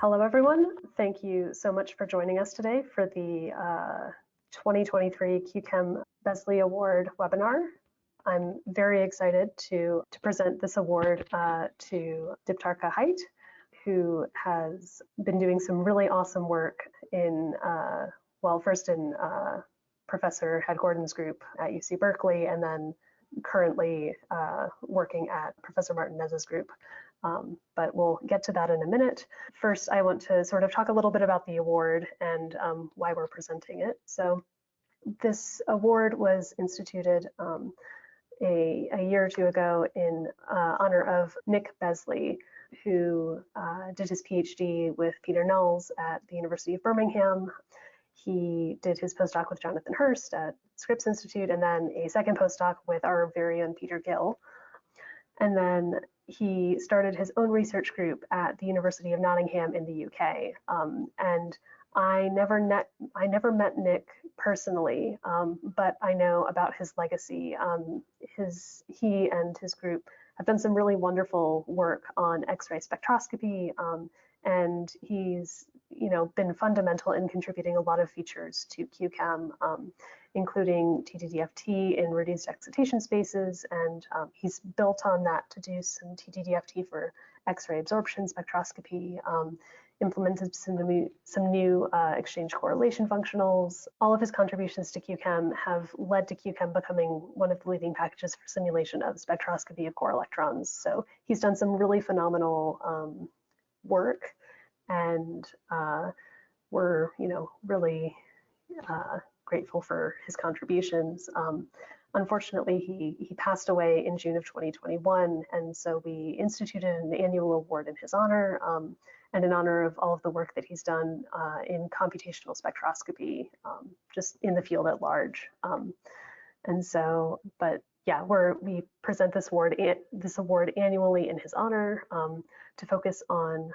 Hello, everyone. Thank you so much for joining us today for the 2023 QChem Besley Award webinar. I'm very excited to present this award to Diptarka Haidt, who has been doing some really awesome work in, well, first in Professor Head-Gordon's group at UC Berkeley, and then currently working at Professor Martinez's group. But we'll get to that in a minute. First, I want to sort of talk a little bit about the award and why we're presenting it. So this award was instituted a year or two ago in honor of Nick Besley, who did his PhD with Peter Nulls at the University of Birmingham. He did his postdoc with Jonathan Hurst at Scripps Institute, and then a second postdoc with our very own Peter Gill. And then he started his own research group at the University of Nottingham in the UK. And I never met Nick personally, but I know about his legacy. He and his group have done some really wonderful work on X-ray spectroscopy, and he's been fundamental in contributing a lot of features to QChem, including TDDFT in reduced excitation spaces, and he's built on that to do some TDDFT for X-ray absorption spectroscopy, implemented some new exchange correlation functionals. All of his contributions to QChem have led to QChem becoming one of the leading packages for simulation of spectroscopy of core electrons. So he's done some really phenomenal work, and we're really grateful for his contributions. Unfortunately, he passed away in June of 2021, and so we instituted an annual award in his honor, and in honor of all of the work that he's done in computational spectroscopy, just in the field at large. And so, but yeah, we present this award annually in his honor to focus on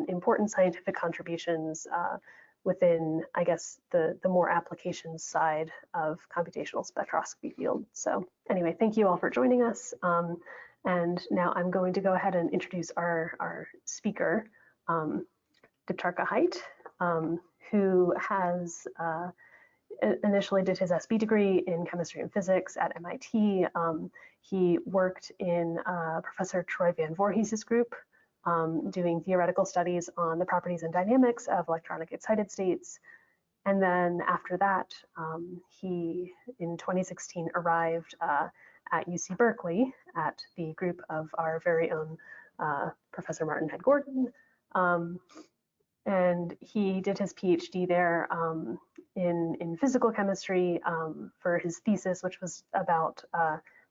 important scientific contributions within, I guess, the more applications side of computational spectroscopy field. So anyway, thank you all for joining us. And now I'm going to go ahead and introduce our speaker, Diptarka Haidt, who has initially did his SB degree in chemistry and physics at MIT. He worked in Professor Troy Van Voorhees's group, doing theoretical studies on the properties and dynamics of electronic excited states. And then after that, he, in 2016, arrived at UC Berkeley at the group of our very own Professor Martin Head-Gordon. And he did his PhD there in physical chemistry for his thesis, which was about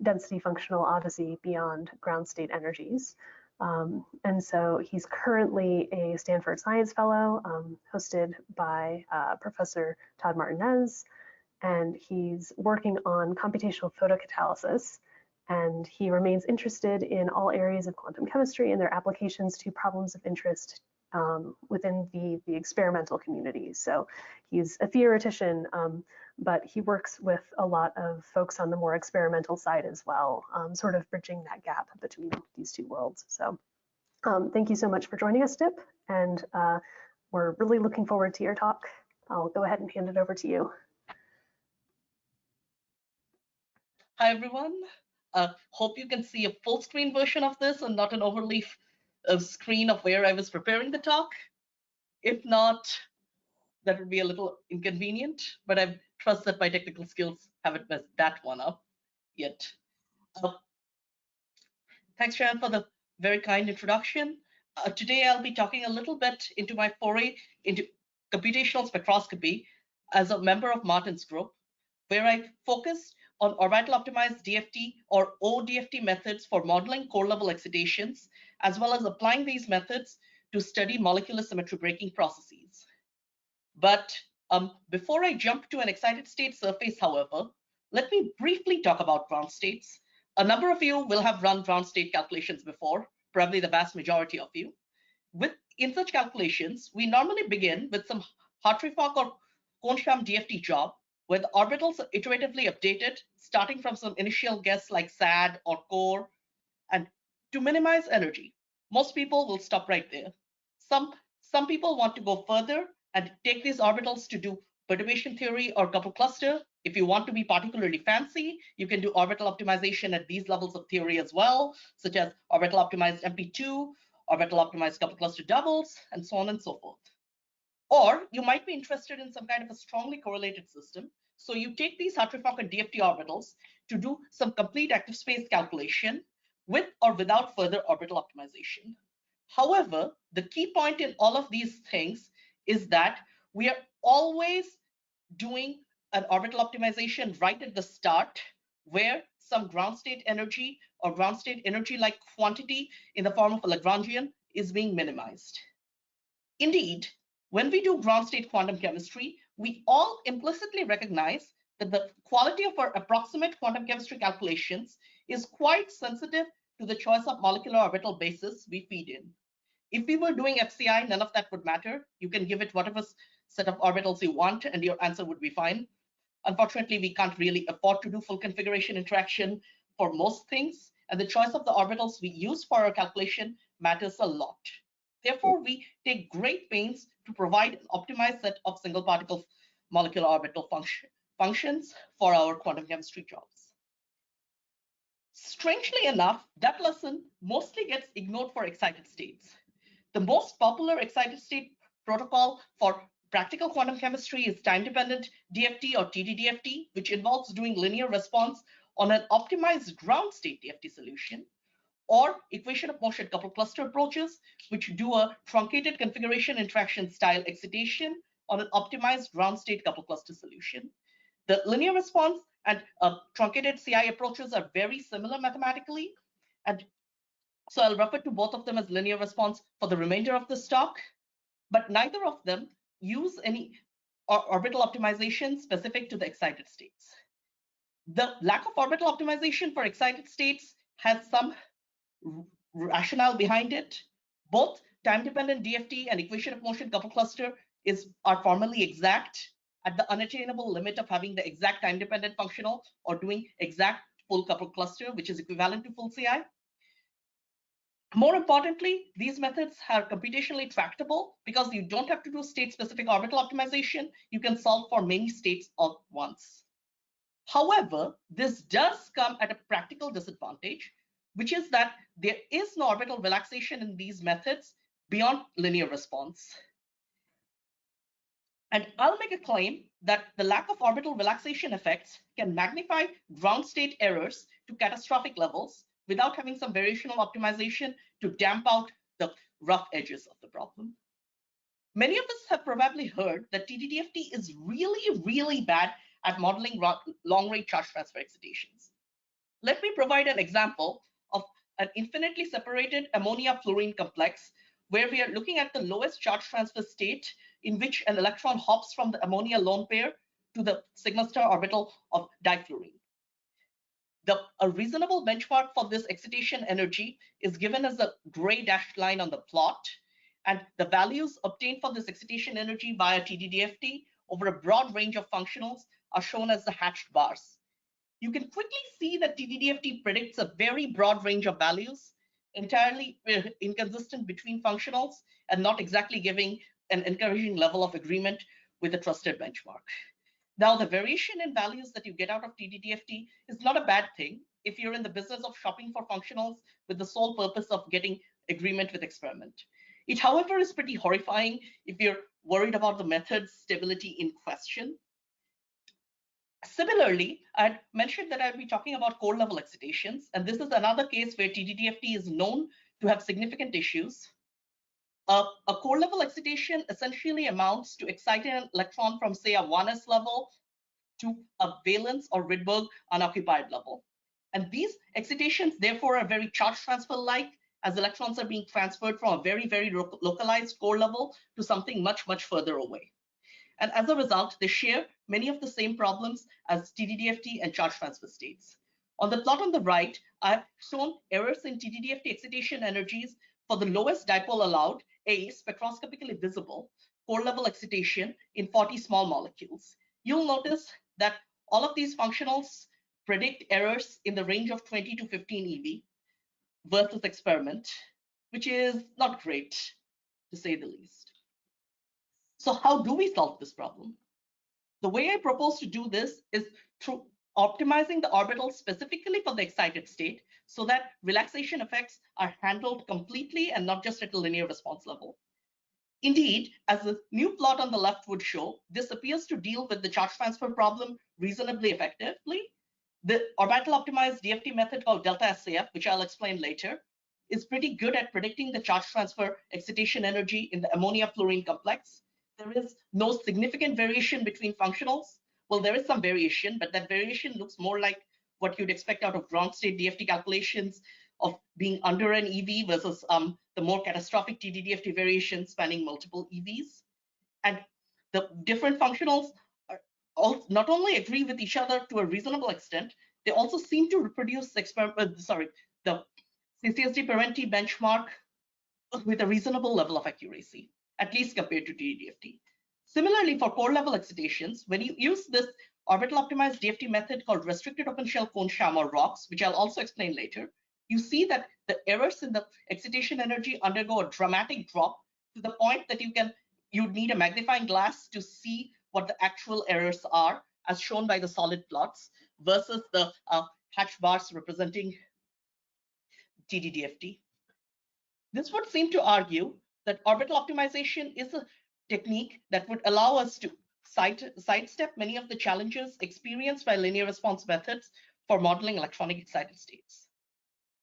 density functional odyssey beyond ground state energies. And so he's currently a Stanford Science Fellow hosted by Professor Todd Martinez, and he's working on computational photocatalysis, and he remains interested in all areas of quantum chemistry and their applications to problems of interest within the experimental community. So he's a theoretician, but he works with a lot of folks on the more experimental side as well, sort of bridging that gap between these two worlds. So thank you so much for joining us, Dip, and we're really looking forward to your talk. I'll go ahead and hand it over to you. Hi, everyone. Hope you can see a full screen version of this and not an overlay screen of where I was preparing the talk. If not, that would be a little inconvenient, but I trust that my technical skills haven't messed that one up yet. Thanks, Sharon, for the very kind introduction. Today, I'll be talking a little bit into my foray into computational spectroscopy as a member of Martin's group, where I focused on orbital optimized DFT or OO-DFT methods for modeling core level excitations, as well as applying these methods to study molecular symmetry breaking processes. But before I jump to an excited state surface, however, let me briefly talk about ground states. A number of you will have run ground state calculations before, probably the vast majority of you. In such calculations, we normally begin with some Hartree-Fock or Kohn-Sham DFT job, where the orbitals are iteratively updated, starting from some initial guess like SAD or core, and to minimize energy. most people will stop right there. Some people want to go further and take these orbitals to do perturbation theory or couple cluster. If you want to be particularly fancy, you can do orbital optimization at these levels of theory as well, such as orbital optimized MP2, orbital optimized couple cluster doubles, and so on and so forth. Or you might be interested in some kind of a strongly correlated system. So you take these Hartree-Fock and DFT orbitals to do some complete active space calculation with or without further orbital optimization. However, the key point in all of these things is that we are always doing an orbital optimization right at the start, where some ground state energy or ground state energy like quantity in the form of a Lagrangian is being minimized. Indeed, when we do ground state quantum chemistry, we all implicitly recognize that the quality of our approximate quantum chemistry calculations is quite sensitive to the choice of molecular orbital basis we feed in. If we were doing FCI, none of that would matter. You can give it whatever set of orbitals you want and your answer would be fine. Unfortunately, we can't really afford to do full configuration interaction for most things, and the choice of the orbitals we use for our calculation matters a lot. Therefore, we take great pains to provide an optimized set of single particle molecular orbital functions for our quantum chemistry jobs. Strangely enough, that lesson mostly gets ignored for excited states. The most popular excited state protocol for practical quantum chemistry is time-dependent DFT or TDDFT, which involves doing linear response on an optimized ground state DFT solution, or equation of motion coupled cluster approaches, which do a truncated configuration interaction style excitation on an optimized ground state coupled cluster solution. The linear response and truncated CI approaches are very similar mathematically, and so I'll refer to both of them as linear response for the remainder of this talk, but neither of them use any orbital optimization specific to the excited states. The lack of orbital optimization for excited states has some rationale behind it. Both time-dependent DFT and equation of motion couple cluster are formally exact at the unattainable limit of having the exact time-dependent functional or doing exact full couple cluster, which is equivalent to full CI. More importantly, these methods are computationally tractable because you don't have to do state-specific orbital optimization. You can solve for many states at once. However, this does come at a practical disadvantage, which is that there is no orbital relaxation in these methods beyond linear response. And I'll make a claim that the lack of orbital relaxation effects can magnify ground state errors to catastrophic levels without having some variational optimization to damp out the rough edges of the problem. Many of us have probably heard that TDDFT is really, really bad at modeling long-range charge transfer excitations. Let me provide an example of an infinitely separated ammonia-fluorine complex where we are looking at the lowest charge transfer state in which an electron hops from the ammonia lone pair to the sigma star orbital of difluorine. A reasonable benchmark for this excitation energy is given as a gray dashed line on the plot, and the values obtained for this excitation energy via TDDFT over a broad range of functionals are shown as the hatched bars. You can quickly see that TDDFT predicts a very broad range of values, entirely inconsistent between functionals and not exactly giving an encouraging level of agreement with a trusted benchmark. Now, the variation in values that you get out of TDDFT is not a bad thing if you're in the business of shopping for functionals with the sole purpose of getting agreement with experiment. It, however, is pretty horrifying if you're worried about the method's stability in question. Similarly, I mentioned that I'll be talking about core level excitations, and this is another case where TDDFT is known to have significant issues. A core level excitation essentially amounts to exciting an electron from, say, a 1s level to a valence or Rydberg unoccupied level. And these excitations, therefore, are very charge transfer-like, as electrons are being transferred from a very, very localized core level to something much, much further away. And as a result, they share many of the same problems as TDDFT and charge transfer states. On the plot on the right, I've shown errors in TDDFT excitation energies for the lowest dipole allowed, A, spectroscopically visible, core level excitation in 40 small molecules. You'll notice that all of these functionals predict errors in the range of 20 to 15 eV versus experiment. which is not great, to say the least. So how do we solve this problem? The way I propose to do this is through optimizing the orbital specifically for the excited state so that relaxation effects are handled completely and not just at a linear response level. Indeed, as the new plot on the left would show, this appears to deal with the charge transfer problem reasonably effectively. The orbital optimized DFT method called delta SAF, which I'll explain later, is pretty good at predicting the charge transfer excitation energy in the ammonia-fluorine complex. There is no significant variation between functionals. Well, there is some variation, but that variation looks more like what you'd expect out of ground state DFT calculations of being under an EV versus the more catastrophic TDDFT variation spanning multiple EVs. And the different functionals are not only agree with each other to a reasonable extent, they also seem to reproduce the CCSD Parenti benchmark with a reasonable level of accuracy, at least compared to TDDFT. Similarly, for core level excitations, when you use this orbital optimized DFT method called restricted open shell cone sham or ROCks, which I'll also explain later, you see that the errors in the excitation energy undergo a dramatic drop to the point that you'd need a magnifying glass to see what the actual errors are, as shown by the solid plots, versus the hatch bars representing TDDFT. This would seem to argue that orbital optimization is a technique that would allow us to sidestep many of the challenges experienced by linear response methods for modeling electronic excited states.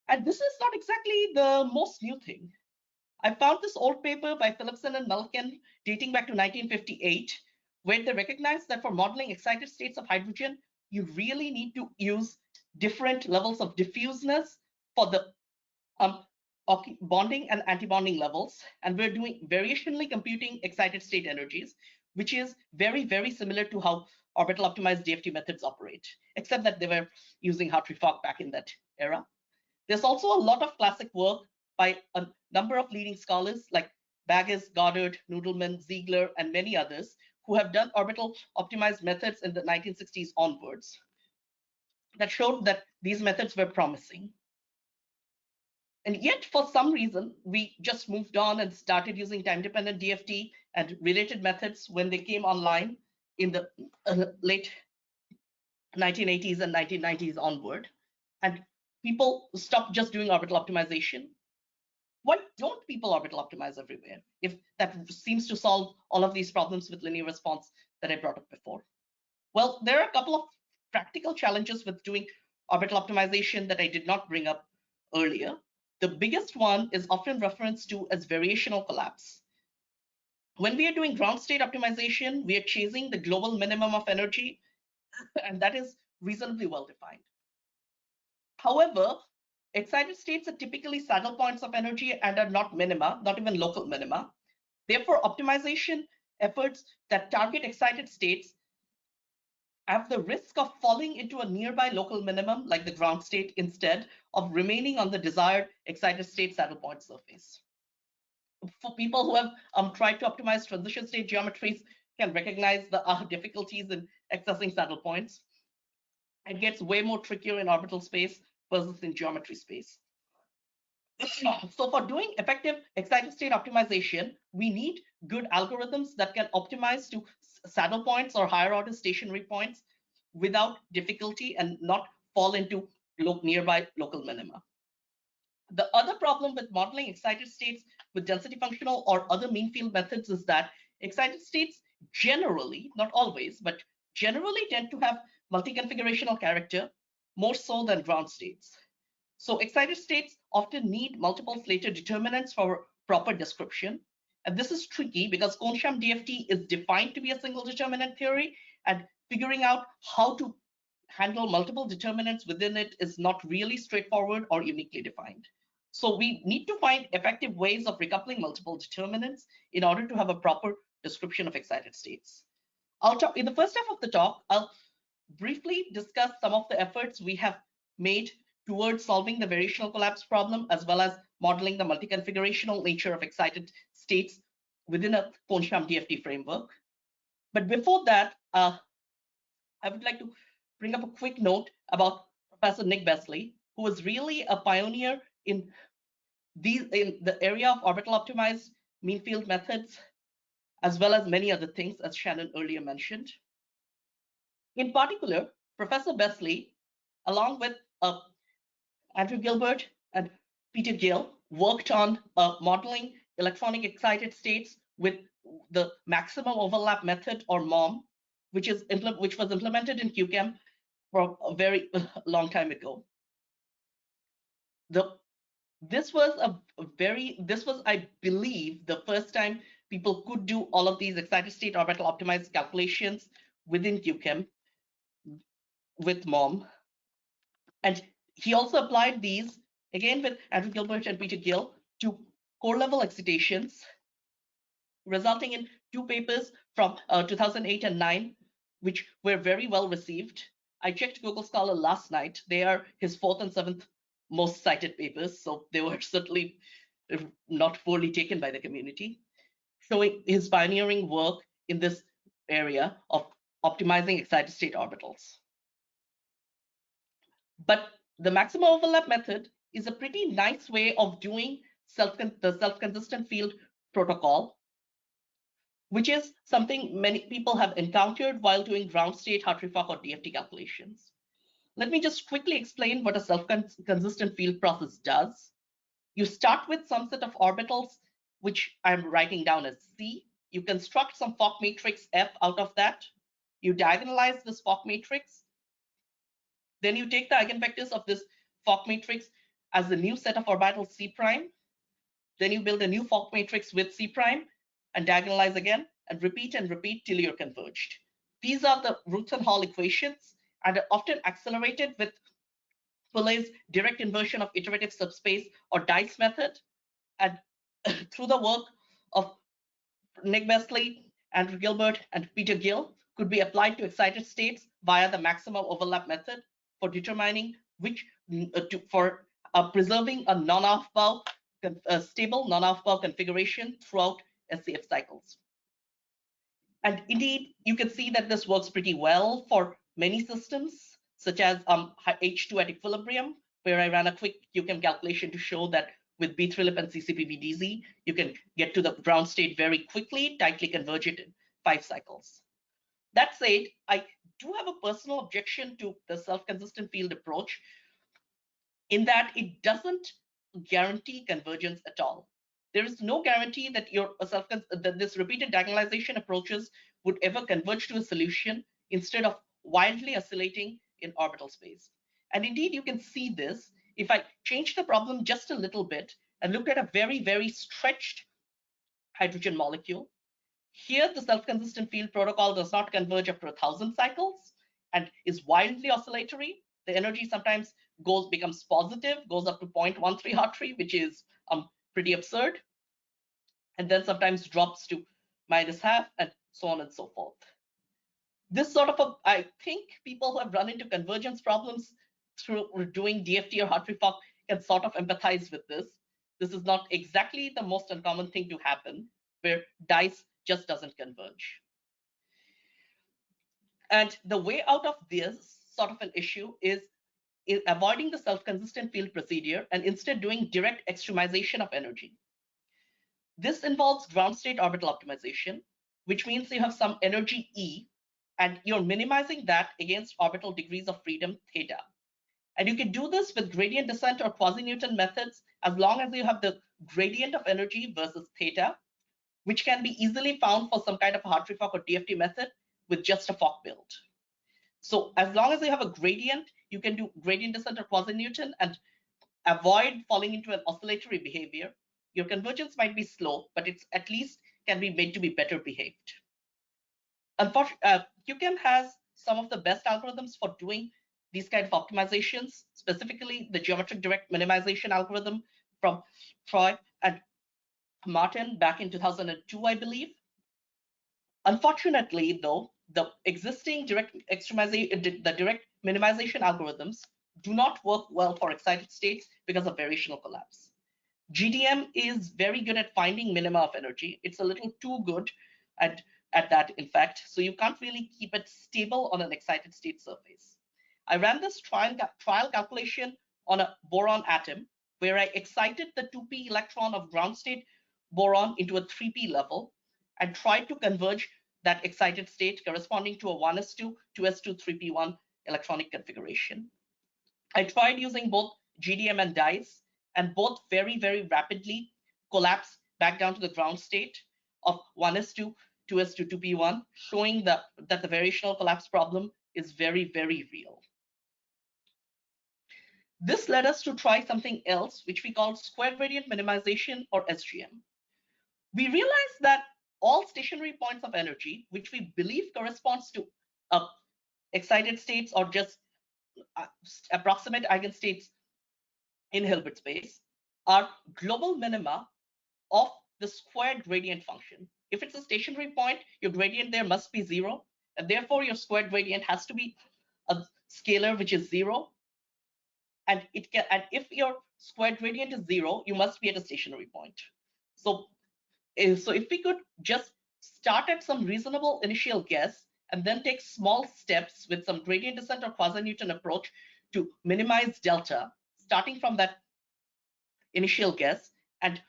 And this is not exactly the most new thing. I found this old paper by Philipson and Melkin dating back to 1958, where they recognized that for modeling excited states of hydrogen, you really need to use different levels of diffuseness for the bonding and antibonding levels. And we're doing variationally computing excited state energies, which is very, very similar to how orbital optimized DFT methods operate, except that they were using Hartree-Fock back in that era. There's also a lot of classic work by a number of leading scholars like Baggis, Goddard, Noodleman, Ziegler, and many others who have done orbital optimized methods in the 1960s onwards that showed that these methods were promising. And yet, for some reason, we just moved on and started using time-dependent DFT and related methods when they came online in the late 1980s and 1990s onward. And people stopped just doing orbital optimization. Why don't people orbital optimize everywhere if that seems to solve all of these problems with linear response that I brought up before? Well, there are a couple of practical challenges with doing orbital optimization that I did not bring up earlier. The biggest one is often referenced to as variational collapse. When we are doing ground state optimization, we are chasing the global minimum of energy, and that is reasonably well defined. However, excited states are typically saddle points of energy and are not minima, not even local minima. Therefore, optimization efforts that target excited states have the risk of falling into a nearby local minimum, like the ground state, instead of remaining on the desired excited state saddle point surface. For people who have tried to optimize transition state geometries, can recognize the difficulties in accessing saddle points. It gets way more trickier in orbital space versus in geometry space. So for doing effective excited state optimization, we need good algorithms that can optimize to saddle points or higher order stationary points without difficulty and not fall into nearby local minima. The other problem with modeling excited states with density functional or other mean field methods is that excited states generally, not always, but generally tend to have multi-configurational character, more so than ground states. So excited states often need multiple Slater determinants for proper description. And this is tricky because cone-sham DFT is defined to be a single determinant theory, and figuring out how to handle multiple determinants within it is not really straightforward or uniquely defined. So we need to find effective ways of recoupling multiple determinants in order to have a proper description of excited states. I'll talk in the first half of the talk, I'll briefly discuss some of the efforts we have made towards solving the variational collapse problem, as well as modeling the multi-configurational nature of excited states within a cone-sham DFT framework. But before that, I would like to bring up a quick note about Professor Nick Besley, who was really a pioneer in These in the area of orbital optimized mean field methods, as well as many other things, as Shannon earlier mentioned. In particular, Professor Besley, along with Andrew Gilbert and Peter Gill, worked on modeling electronic excited states with the maximum overlap method, or MOM, which was implemented in QChem for a very long time ago. This was, I believe, the first time people could do all of these excited state orbital optimized calculations within QChem with MOM. And he also applied these, again with Andrew Gilbert and Peter Gill, to core level excitations, resulting in 2 papers from 2008 and 9, which were very well received. I checked Google Scholar last night. They are his 4th and 7th most cited papers, so they were certainly not poorly taken by the community, showing his pioneering work in this area of optimizing excited state orbitals. But the maximum overlap method is a pretty nice way of doing the self-consistent field protocol, which is something many people have encountered while doing ground state, Hartree-Fock, or DFT calculations. Let me just quickly explain what a self-consistent field process does. You start with some set of orbitals, which I'm writing down as C. You construct some Fock matrix F out of that. You diagonalize this Fock matrix. Then you take the eigenvectors of this Fock matrix as the new set of orbitals C prime. Then you build a new Fock matrix with C prime and diagonalize again and repeat till you're converged. These are the Rutherford-Hall equations and are often accelerated with Pouillet's direct inversion of iterative subspace or dice method. And through the work of Nick Besley, Andrew Gilbert, and Peter Gill, could be applied to excited states via the maximum overlap method for determining which, preserving a non-Aufbau, stable non-Aufbau configuration throughout SCF cycles. And indeed, you can see that this works pretty well for many systems, such as H2 at equilibrium, where I ran a quick QChem calculation to show that with B3LIP and CCPVDZ, you can get to the ground state very quickly, tightly converge it in 5 cycles. That said, I do have a personal objection to the self-consistent field approach, in that it doesn't guarantee convergence at all. There is no guarantee that this repeated diagonalization approaches would ever converge to a solution instead of wildly oscillating in orbital space. And indeed, you can see this if I change the problem just a little bit and look at a very, very stretched hydrogen molecule. Here, the self-consistent field protocol does not converge up to 1,000 cycles and is wildly oscillatory. The energy sometimes becomes positive, goes up to 0.13 Hartree, which is pretty absurd, and then sometimes drops to -half, and so on and so forth. This sort of I think people who have run into convergence problems through doing DFT or Hartree-Fock can sort of empathize with this. This is not exactly the most uncommon thing to happen, where dice just doesn't converge. And the way out of this sort of an issue is avoiding the self-consistent field procedure and instead doing direct extremization of energy. This involves ground state orbital optimization, which means you have some energy E, and you're minimizing that against orbital degrees of freedom theta. And you can do this with gradient descent or quasi-Newton methods as long as you have the gradient of energy versus theta, which can be easily found for some kind of a Hartree-Fock or DFT method with just a Fock build. So as long as you have a gradient, you can do gradient descent or quasi-Newton and avoid falling into an oscillatory behavior. Your convergence might be slow, but it's at least can be made to be better behaved. Unfortunately, QChem has some of the best algorithms for doing these kind of optimizations, specifically the geometric direct minimization algorithm from Troy and Martin back in 2002, I believe. Unfortunately, though, the existing direct minimization algorithms do not work well for excited states because of variational collapse. GDM is very good at finding minima of energy. It's a little too good at that, in fact, so you can't really keep it stable on an excited state surface. I ran this trial calculation on a boron atom, where I excited the 2p electron of ground state boron into a 3p level and tried to converge that excited state corresponding to a 1s2, 2s2, 3p1 electronic configuration. I tried using both GDM and dyes, and both very, very rapidly collapse back down to the ground state of 1s2, 2s2, 2p1, showing that the variational collapse problem is very, very real. This led us to try something else, which we call square gradient minimization, or SGM. We realized that all stationary points of energy, which we believe corresponds to excited states or just approximate eigenstates in Hilbert space, are global minima of the squared gradient function. If it's a stationary point, your gradient there must be 0, and therefore your squared gradient has to be a scalar which is 0. And if your squared gradient is 0, you must be at a stationary point. So if we could just start at some reasonable initial guess and then take small steps with some gradient descent or quasi-Newton approach to minimize delta, starting from that initial guess, and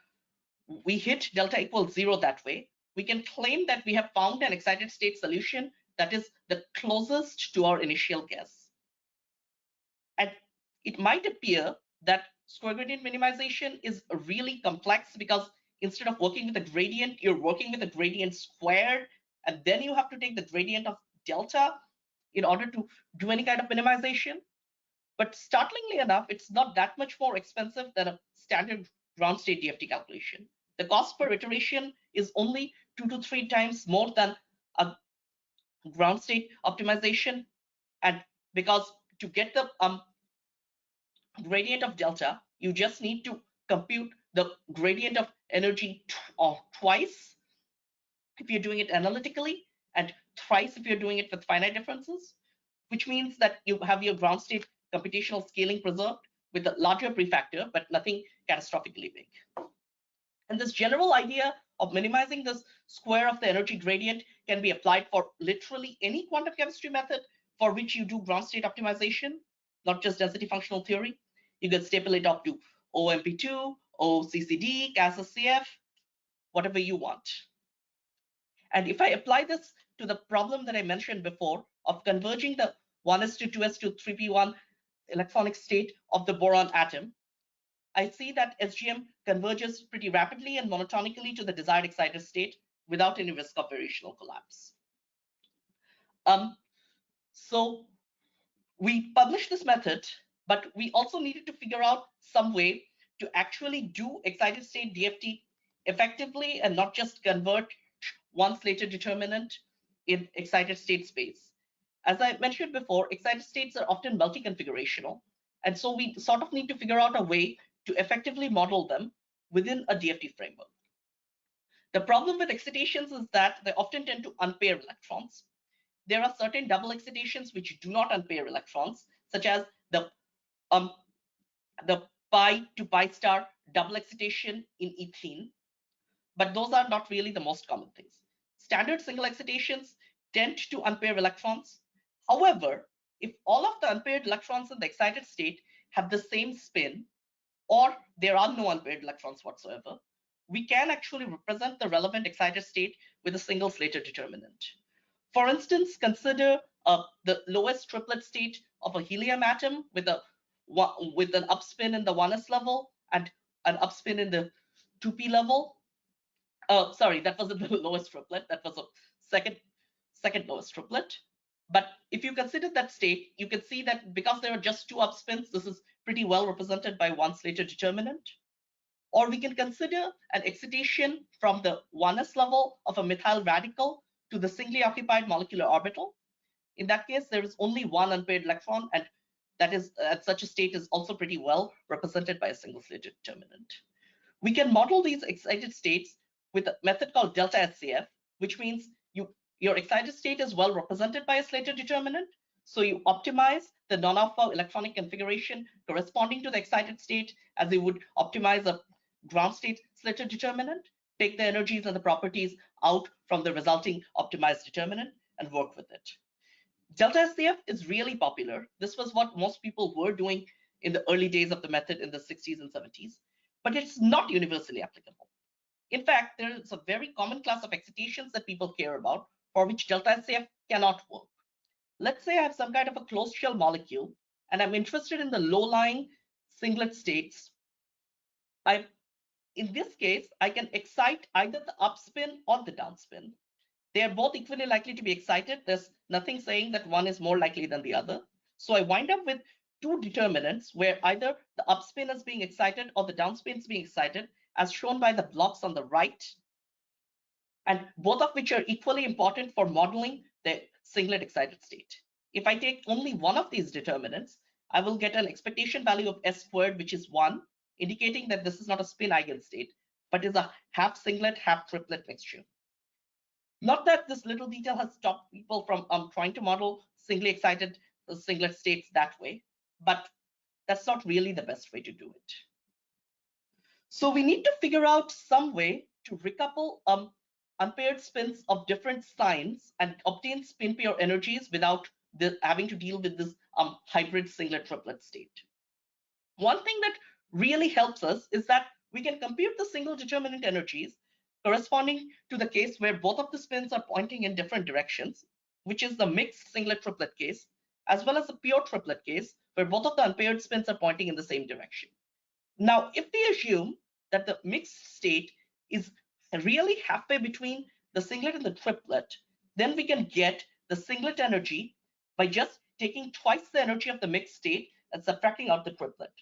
we hit delta equals 0 that way, we can claim that we have found an excited state solution that is the closest to our initial guess. And it might appear that square gradient minimization is really complex, because instead of working with a gradient, you're working with a gradient squared, and then you have to take the gradient of delta in order to do any kind of minimization. But startlingly enough, it's not that much more expensive than a standard ground state DFT calculation. The cost per iteration is only 2 to 3 times more than a ground state optimization. And because to get the gradient of delta, you just need to compute the gradient of energy twice if you're doing it analytically, and thrice if you're doing it with finite differences, which means that you have your ground state computational scaling preserved with a larger prefactor, but nothing catastrophically big. And this general idea of minimizing the square of the energy gradient can be applied for literally any quantum chemistry method for which you do ground state optimization, not just density functional theory. You can staple it up to OMP2, OCCD, CAS-SCF, whatever you want. And if I apply this to the problem that I mentioned before of converging the 1s2, 2s2, 3p1 electronic state of the boron atom, I see that SGM converges pretty rapidly and monotonically to the desired excited state without any risk of variational collapse. So we published this method, but we also needed to figure out some way to actually do excited state DFT effectively and not just convert one Slater determinant in excited state space. As I mentioned before, excited states are often multi-configurational, and so we sort of need to figure out a way to effectively model them within a DFT framework. The problem with excitations is that they often tend to unpair electrons. There are certain double excitations which do not unpair electrons, such as the pi to pi star double excitation in ethene, but those are not really the most common things. Standard single excitations tend to unpair electrons. However, if all of the unpaired electrons in the excited state have the same spin, or there are no unpaired electrons whatsoever, we can actually represent the relevant excited state with a single Slater determinant. For instance, consider the lowest triplet state of a helium atom with an upspin in the 1s level and an upspin in the 2p level. Sorry, that wasn't the lowest triplet. That was a second lowest triplet. But if you consider that state, you can see that because there are just 2 upspins, this is pretty well represented by one Slater determinant. Or we can consider an excitation from the 1s level of a methyl radical to the singly occupied molecular orbital. In that case, there is only one unpaired electron, and that is at such a state is also pretty well represented by a single Slater determinant. We can model these excited states with a method called delta SCF, which means your excited state is well represented by a Slater determinant. So you optimize the non-alpha electronic configuration corresponding to the excited state as you would optimize a ground state Slater determinant, take the energies and the properties out from the resulting optimized determinant and work with it. Delta SCF is really popular. This was what most people were doing in the early days of the method in the 60s and 70s, but it's not universally applicable. In fact, there is a very common class of excitations that people care about for which delta SAF cannot work. Let's say I have some kind of a closed shell molecule and I'm interested in the low-lying singlet states. In this case, I can excite either the upspin or the downspin. They are both equally likely to be excited. There's nothing saying that one is more likely than the other. So I wind up with two determinants where either the upspin is being excited or the downspin is being excited, as shown by the blocks on the right, and both of which are equally important for modeling the singlet excited state. If I take only one of these determinants, I will get an expectation value of S squared, which is 1, indicating that this is not a spin eigenstate, but is a half singlet, half triplet mixture. Not that this little detail has stopped people from trying to model singly excited singlet states that way, but that's not really the best way to do it. So we need to figure out some way to recouple unpaired spins of different signs and obtain spin pair energies without having to deal with this hybrid singlet triplet state. One thing that really helps us is that we can compute the single determinant energies corresponding to the case where both of the spins are pointing in different directions, which is the mixed singlet triplet case, as well as the pure triplet case, where both of the unpaired spins are pointing in the same direction. Now, if we assume that the mixed state is really halfway between the singlet and the triplet, then we can get the singlet energy by just taking twice the energy of the mixed state and subtracting out the triplet.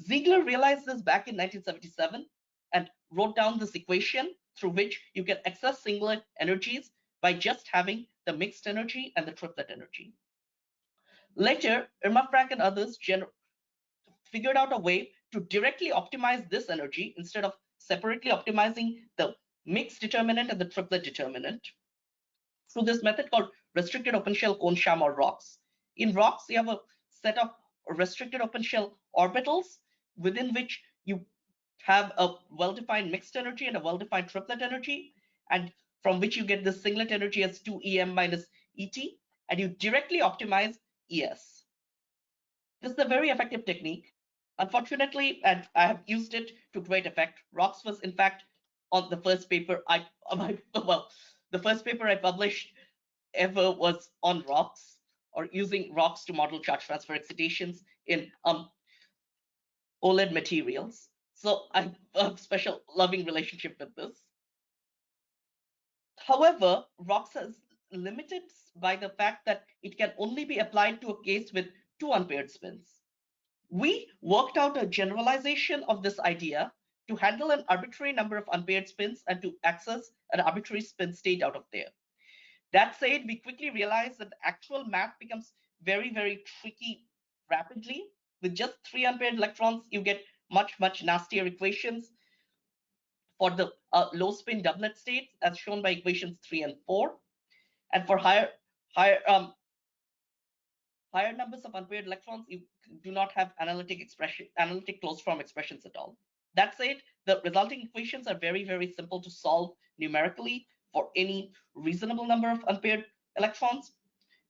Ziegler realized this back in 1977 and wrote down this equation through which you can access singlet energies by just having the mixed energy and the triplet energy. Later, Irma Frank and others figured out a way to directly optimize this energy instead of separately optimizing the mixed determinant and the triplet determinant through this method called restricted open shell cone sham or ROCs. In ROCs, you have a set of restricted open shell orbitals within which you have a well-defined mixed energy and a well-defined triplet energy, and from which you get the singlet energy as 2em minus et, and you directly optimize ES. This is a very effective technique. Unfortunately, and I have used it to great effect, ROCs was in fact on the first paper the first paper I published ever was on ROCs, or using ROCs to model charge transfer excitations in OLED materials. So I have a special loving relationship with this. However, ROCs is limited by the fact that it can only be applied to a case with two unpaired spins. We worked out a generalization of this idea to handle an arbitrary number of unpaired spins and to access an arbitrary spin state out of there. That said, we quickly realized that the actual math becomes very, very tricky rapidly. With just 3 unpaired electrons, you get much, much nastier equations for the low spin doublet states, as shown by equations 3 and 4. And for higher numbers of unpaired electrons, you do not have analytic closed form expressions at all. That said, the resulting equations are very, very simple to solve numerically for any reasonable number of unpaired electrons.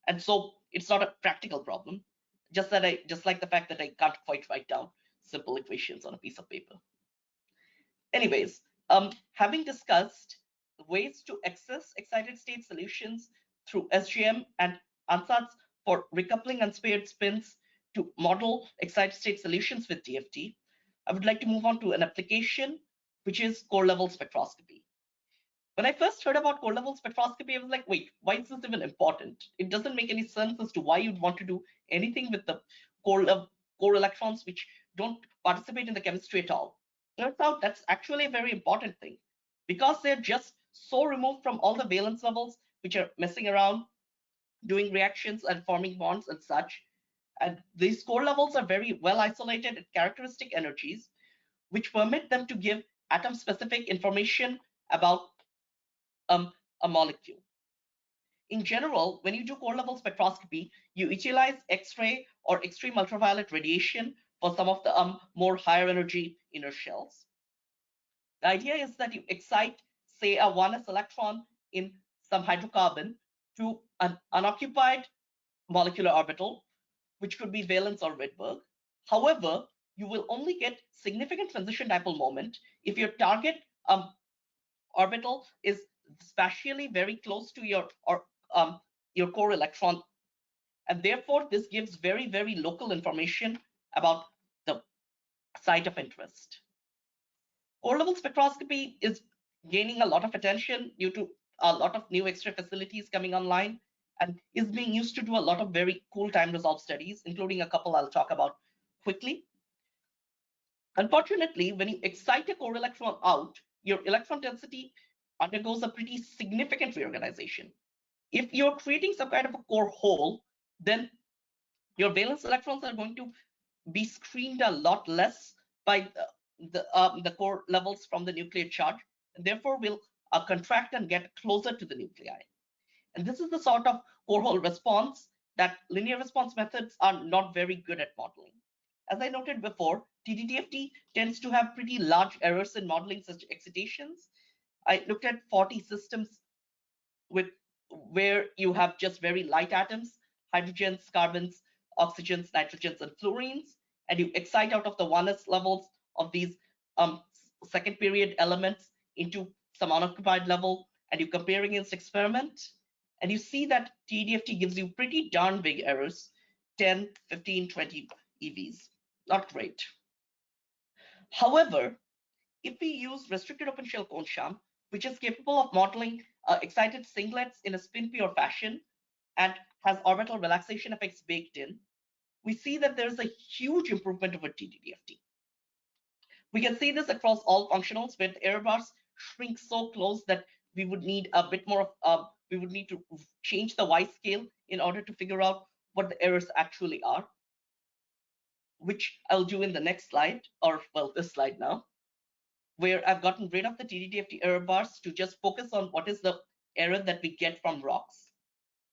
And so it's not a practical problem, just like the fact that I can't quite write down simple equations on a piece of paper. Anyways, having discussed ways to access excited state solutions through SGM and ansatz for recoupling unpaired spins to model excited state solutions with DFT, I would like to move on to an application, which is core level spectroscopy. When I first heard about core level spectroscopy, I was like, wait, why is this even important? It doesn't make any sense as to why you'd want to do anything with the core electrons which don't participate in the chemistry at all. Turns out that's actually a very important thing, because they're just so removed from all the valence levels which are messing around, doing reactions and forming bonds and such. And these core levels are very well isolated at characteristic energies, which permit them to give atom-specific information about a molecule. In general, when you do core level spectroscopy, you utilize X-ray or extreme ultraviolet radiation for some of the more higher energy inner shells. The idea is that you excite, say, a 1s electron in some hydrocarbon to an unoccupied molecular orbital, which could be valence or Rydberg. However, you will only get significant transition dipole moment if your target orbital is spatially very close to your core electron, and therefore this gives very local information about the site of interest. Core level spectroscopy is gaining a lot of attention due to a lot of new X-ray facilities coming online, and is being used to do a lot of very cool time resolved studies, including a couple I'll talk about quickly. Unfortunately, when you excite a core electron out, your electron density undergoes a pretty significant reorganization. If you're creating some kind of a core hole, then your valence electrons are going to be screened a lot less by the core levels from the nuclear charge, and therefore will contract and get closer to the nuclei. And this is the sort of core hole response that linear response methods are not very good at modeling. As I noted before, TDDFT tends to have pretty large errors in modeling such excitations. I looked at 40 systems where you have just very light atoms, hydrogens, carbons, oxygens, nitrogens, and fluorines, and you excite out of the 1s levels of these second period elements into some unoccupied level, and you compare against experiment, and you see that TDDFT gives you pretty darn big errors, 10, 15, 20 EVs. Not great. However, if we use restricted open shell cone sham, which is capable of modeling excited singlets in a spin pure fashion and has orbital relaxation effects baked in, we see that there's a huge improvement over TDDFT. We can see this across all functionals where the error bars shrink so close that we would need a bit more of, we would need to change the Y scale in order to figure out what the errors actually are, which I'll do in the next slide, or well, this slide now, where I've gotten rid of the TDDFT error bars to just focus on what is the error that we get from rocks.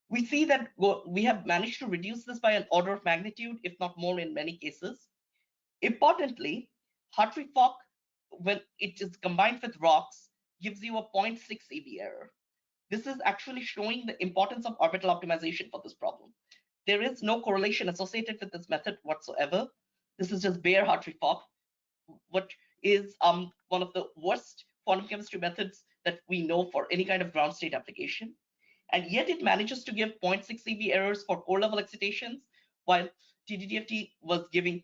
We see that we have managed to reduce this by an order of magnitude, if not more in many cases. Importantly, Hartree Fock, when it is combined with rocks, gives you a 0.6 EV error. This is actually showing the importance of orbital optimization for this problem. There is no correlation associated with this method whatsoever. This is just bare Hartree Fock, what is one of the worst quantum chemistry methods that we know for any kind of ground state application. And yet it manages to give 0.6 EV errors for core level excitations, while TDDFT was giving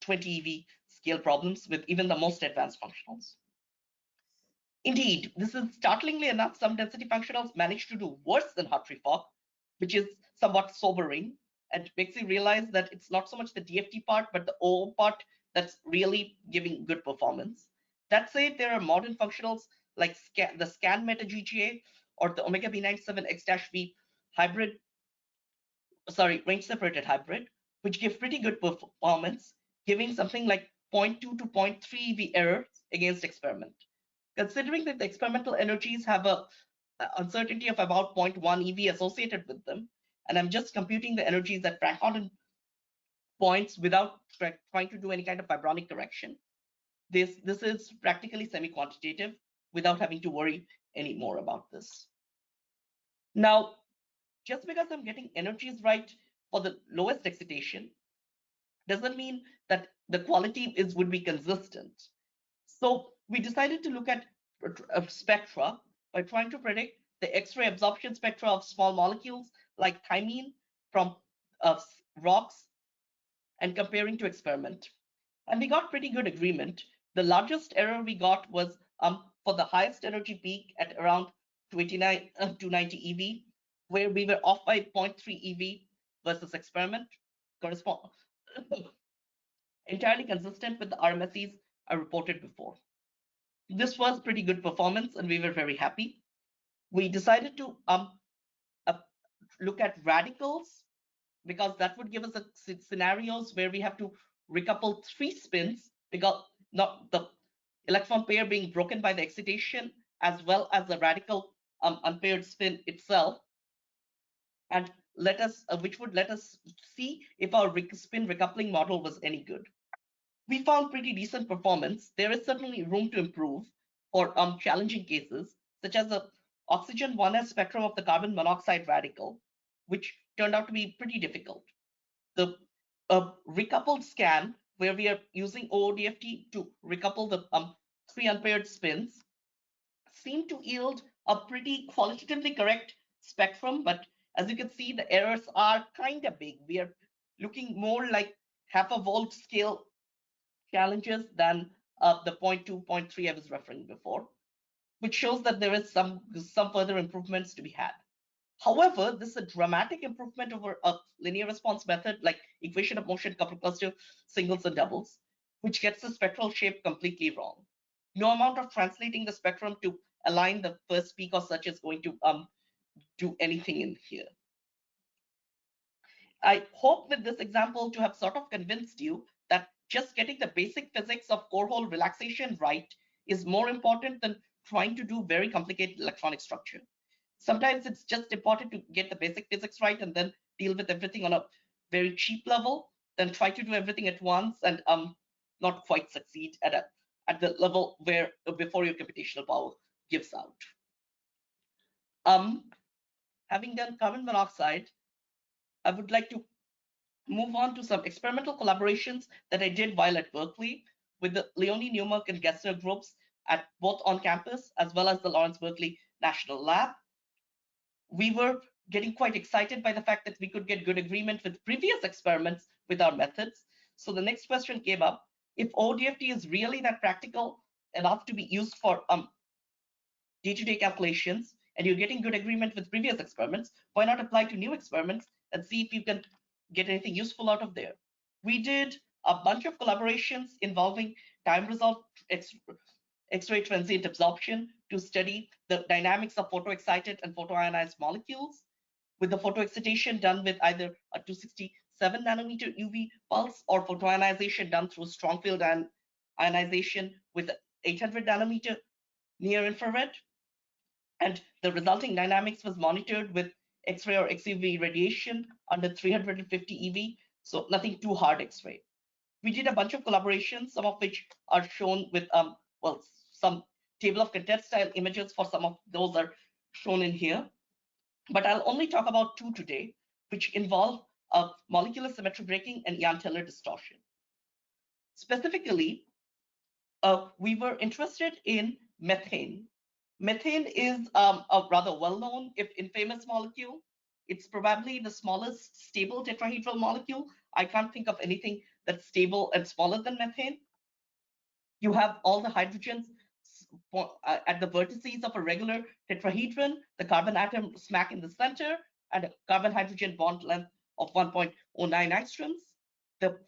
20 EV scale problems with even the most advanced functionals. Indeed, this is startlingly enough, some density functionals manage to do worse than Hartree Fock, which is somewhat sobering and makes you realize that it's not so much the DFT part, but the OO part that's really giving good performance. That said, there are modern functionals like the scan meta GGA or the omega B97 X-V hybrid, range separated hybrid, which give pretty good performance, giving something like 0.2 to 0.3 EV errors against experiment. Considering that the experimental energies have a uncertainty of about 0.1 EV associated with them, and I'm just computing the energies at Frank-Condon points without trying to do any kind of vibronic correction, this is practically semi-quantitative without having to worry any more about this. Now, just because I'm getting energies right for the lowest excitation doesn't mean that the quality would be consistent. So we decided to look at spectra by trying to predict the X-ray absorption spectra of small molecules like thymine from rocks and comparing to experiment. And we got pretty good agreement. The largest error we got was for the highest energy peak at around 290 EV, where we were off by 0.3 EV versus experiment, entirely consistent with the RMSEs I reported before. This was pretty good performance, and we were very happy. We decided to look at radicals, because that would give us scenarios where we have to recouple 3 spins, because not the electron pair being broken by the excitation, as well as the radical unpaired spin itself, and which would let us see if our spin recoupling model was any good. We found pretty decent performance. There is certainly room to improve for challenging cases, such as the oxygen 1s spectrum of the carbon monoxide radical, which turned out to be pretty difficult. The recoupled scan where we are using OO-DFT to recouple the 3 unpaired spins, seem to yield a pretty qualitatively correct spectrum, but as you can see, the errors are kind of big. We are looking more like half a volt scale challenges than the 0.2, 0.3 I was referring before, which shows that there is some further improvements to be had. However, this is a dramatic improvement over a linear response method like equation of motion coupled cluster singles and doubles, which gets the spectral shape completely wrong. No amount of translating the spectrum to align the first peak or such is going to do anything in here. I hope with this example to have sort of convinced you that just getting the basic physics of core hole relaxation right is more important than trying to do very complicated electronic structure. Sometimes it's just important to get the basic physics right and then deal with everything on a very cheap level, then try to do everything at once and not quite succeed at the level where before your computational power gives out. Having done carbon monoxide, I would like to move on to some experimental collaborations that I did while at Berkeley with the Leonie Newmark and Gessner groups at both on campus as well as the Lawrence Berkeley National Lab. We were getting quite excited by the fact that we could get good agreement with previous experiments with our methods. So the next question came up, if OO-DFT is really that practical enough to be used for day-to-day calculations, and you're getting good agreement with previous experiments, why not apply to new experiments and see if you can get anything useful out of there? We did a bunch of collaborations involving time resolved X-ray transient absorption to study the dynamics of photoexcited and photoionized molecules, with the photoexcitation done with either a 267 nanometer UV pulse or photoionization done through strong field ionization with 800 nanometer near infrared. And the resulting dynamics was monitored with X-ray or XUV radiation under 350 EV, so nothing too hard X-ray. We did a bunch of collaborations, some of which are shown with well, some table of contents style images for some of those are shown in here. But I'll only talk about two today, which involve molecular symmetry breaking and Ian-Taylor distortion. Specifically, we were interested in methane. Methane is a rather well-known, if infamous molecule. It's probably the smallest stable tetrahedral molecule. I can't think of anything that's stable and smaller than methane. You have all the hydrogens at the vertices of a regular tetrahedron, the carbon atom smack in the center, and a carbon-hydrogen bond length of 1.09 angstroms. The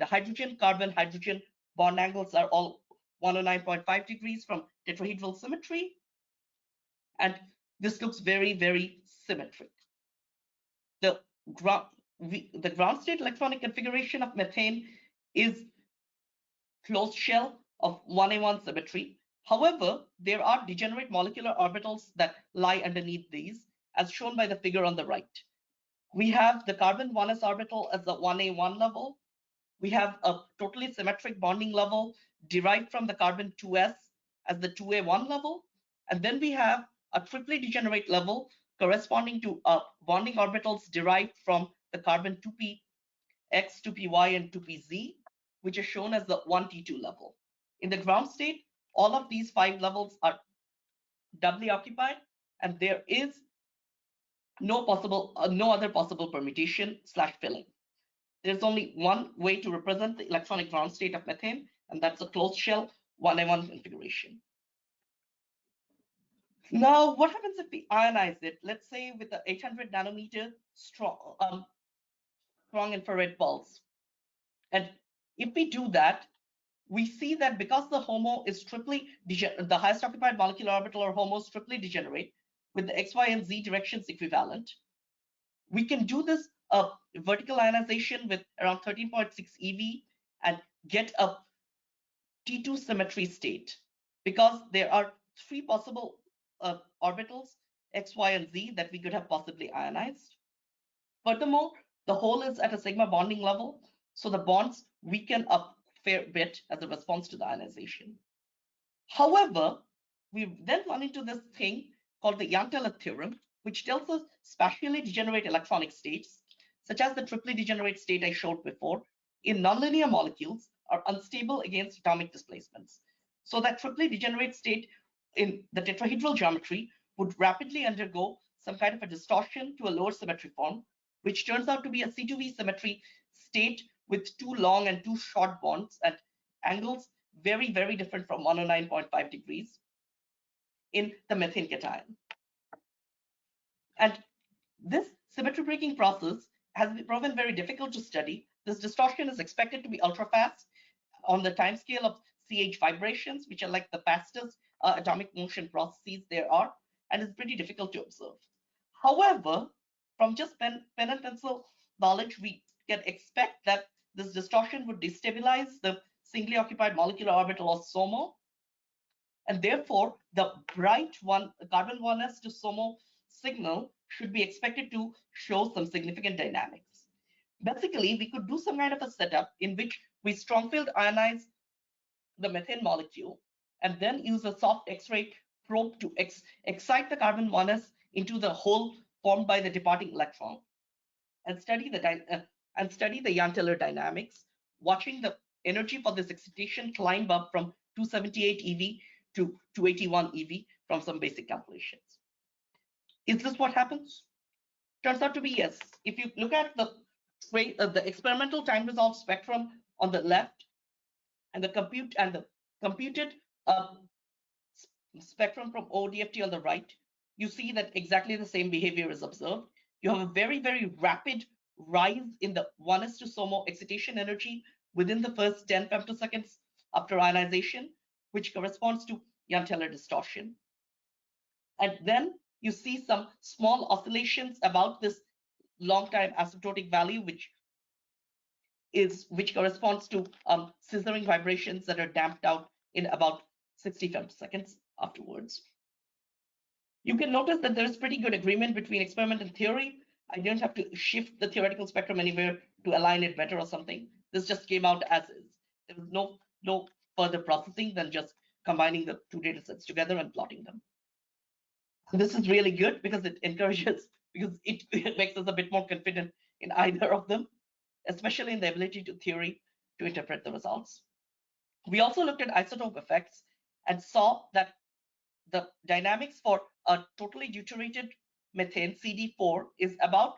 hydrogen-carbon-hydrogen bond angles are all 109.5 degrees from tetrahedral symmetry. And this looks very, very symmetric. The ground state electronic configuration of methane is closed shell of 1A1 symmetry. However, there are degenerate molecular orbitals that lie underneath these, as shown by the figure on the right. We have the carbon 1s orbital as the 1A1 level. We have a totally symmetric bonding level derived from the carbon 2s as the 2A1 level. And then we have a triply degenerate level corresponding to bonding orbitals derived from the carbon 2px, 2py, and 2pz, which are shown as the 1T2 level. In the ground state, all of these 5 levels are doubly occupied, and there is no other possible permutation / filling. There's only one way to represent the electronic ground state of methane, and that's a closed shell 1A1 configuration. Now, what happens if we ionize it? Let's say with the 800 nanometer strong infrared pulse. And if we do that, we see that because the HOMO is the highest occupied molecular orbital or HOMO is triply degenerate with the X, Y, and Z directions equivalent, we can do this vertical ionization with around 13.6 EV and get a T2 symmetry state, because there are 3 possible orbitals, X, Y, and Z, that we could have possibly ionized. Furthermore, the whole is at a sigma bonding level, so the bonds weaken a fair bit as a response to the ionization. However, we then run into this thing called the Ian-Taylor theorem, which tells us spatially degenerate electronic states, such as the triply degenerate state I showed before, in nonlinear molecules are unstable against atomic displacements. So that triply degenerate state in the tetrahedral geometry would rapidly undergo some kind of a distortion to a lower symmetry form, which turns out to be a C2V symmetry state with 2 long and 2 short bonds at angles very, very different from 109.5 degrees in the methane cation. And this symmetry breaking process has been proven very difficult to study. This distortion is expected to be ultra fast on the time scale of CH vibrations, which are like the fastest atomic motion processes there are, and it's pretty difficult to observe. However, from just pen and pencil knowledge, we can expect that this distortion would destabilize the singly occupied molecular orbital of SOMO, and therefore the bright carbon 1s to SOMO signal should be expected to show some significant dynamics. Basically, we could do some kind of a setup in which we strong field ionize the methane molecule and then use a soft X-ray probe to excite the carbon 1s into the hole formed by the departing electron and study the Young-Taylor dynamics, watching the energy for this excitation climb up from 278 eV to 281 eV from some basic calculations. Is this what happens? Turns out to be yes. If you look at the experimental time resolved spectrum on the left and the computed spectrum from OO-DFT on the right, you see that exactly the same behavior is observed. You have a very, very rapid rise in the 1s to SOMO excitation energy within the first 10 femtoseconds after ionization, which corresponds to Young-Taylor distortion. And then you see some small oscillations about this long time asymptotic value, which corresponds to scissoring vibrations that are damped out in about 60 femtoseconds afterwards. You can notice that there's pretty good agreement between experiment and theory. I didn't have to shift the theoretical spectrum anywhere to align it better or something. This just came out as is. There was no further processing than just combining the two data sets together and plotting them. And this is really good because it makes us a bit more confident in either of them, especially in the ability to interpret the results. We also looked at isotope effects and saw that the dynamics for a totally deuterated methane CD4 is about